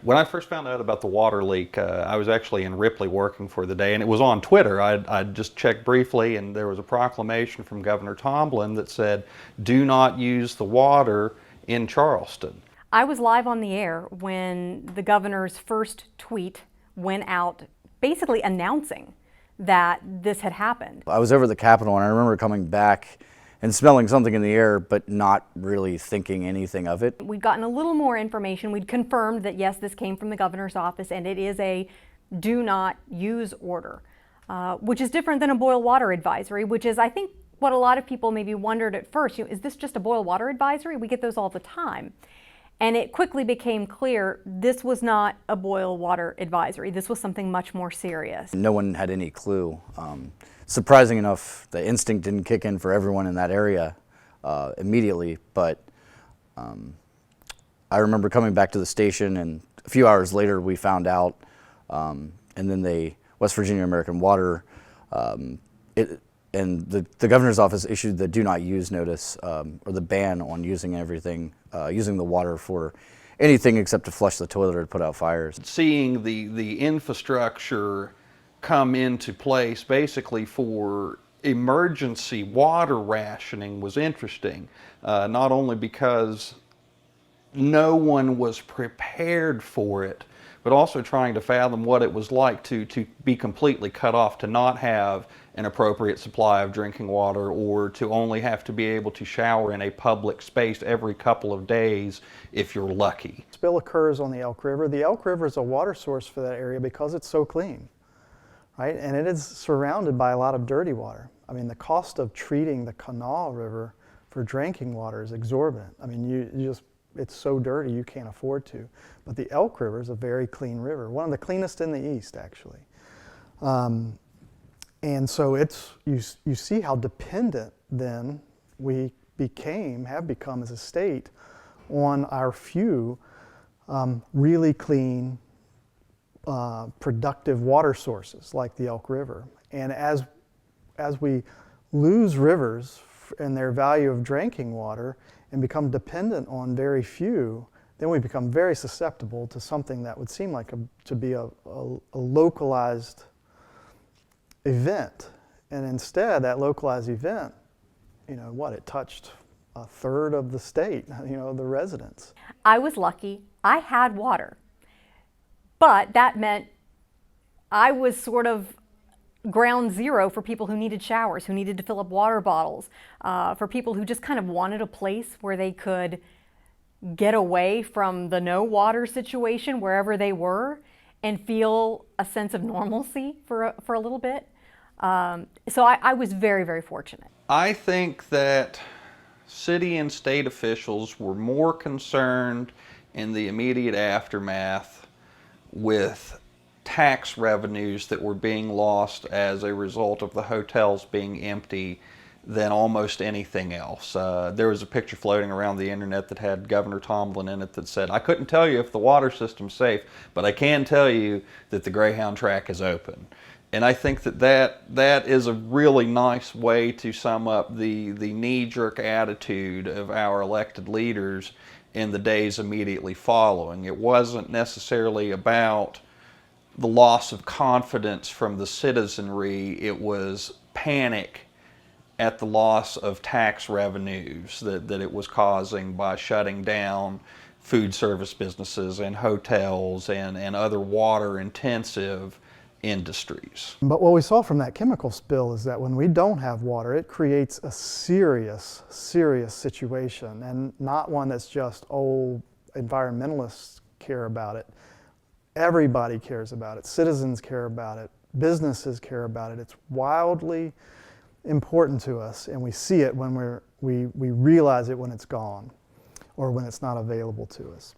When I first found out about the water leak, I was actually in Ripley working for the day, and it was on Twitter. I'd just checked briefly, and there was a proclamation from Governor Tomblin that said, "Do not use the water in Charleston." I was live on the air when the governor's first tweet went out, basically announcing that this had happened. I was over at the Capitol, and I remember coming back and smelling something in the air, but not really thinking anything of it. We'd gotten a little more information. We'd confirmed that yes, this came from the governor's office, and it is a do not use order, which is different than a boil water advisory, which is, I think, what a lot of people maybe wondered at first. Is this just a boil water advisory? We get those all the time. And it quickly became clear this was not a boil water advisory. This was something much more serious. No one had any clue. Surprising enough, the instinct didn't kick in for everyone in that area immediately, but I remember coming back to the station, and a few hours later we found out, and then West Virginia American Water, and the governor's office issued the do not use notice, or the ban on using using the water for anything except to flush the toilet or to put out fires. Seeing the infrastructure come into place basically for emergency water rationing was interesting, not only because no one was prepared for it, but also trying to fathom what it was like to be completely cut off, to not have an appropriate supply of drinking water, or to only have to be able to shower in a public space every couple of days if you're lucky. Spill occurs on the Elk River. The Elk River is a water source for that area because it's so clean, right? And it is surrounded by a lot of dirty water. I mean, the cost of treating the Kanawha River for drinking water is exorbitant. I mean, it's so dirty you can't afford to. But the Elk River is a very clean river, one of the cleanest in the East, actually. And so you see how dependent then we have become as a state on our few really clean, productive water sources like the Elk River. And as we lose rivers and their value of drinking water and become dependent on very few, then we become very susceptible to something that would seem like to be a localized event. And instead, that localized event, it touched a third of the state, the residents. I was lucky. I had water. But that meant I was sort of ground zero for people who needed showers, who needed to fill up water bottles, for people who just kind of wanted a place where they could get away from the no water situation wherever they were and feel a sense of normalcy for a little bit. So I was very, very fortunate. I think that city and state officials were more concerned in the immediate aftermath with tax revenues that were being lost as a result of the hotels being empty than almost anything else. There was a picture floating around the internet that had Governor Tomblin in it that said, "I couldn't tell you if the water system's safe, but I can tell you that the Greyhound track is open." And I think that is a really nice way to sum up the knee-jerk attitude of our elected leaders in the days immediately following. It wasn't necessarily about the loss of confidence from the citizenry. It was panic at the loss of tax revenues that it was causing by shutting down food service businesses and hotels and other water-intensive industries. But what we saw from that chemical spill is that when we don't have water, it creates a serious, serious situation, and not one that's just, environmentalists care about it. Everybody cares about it. Citizens care about it. Businesses care about it. It's wildly important to us, and we see it when we realize it when it's gone or when it's not available to us.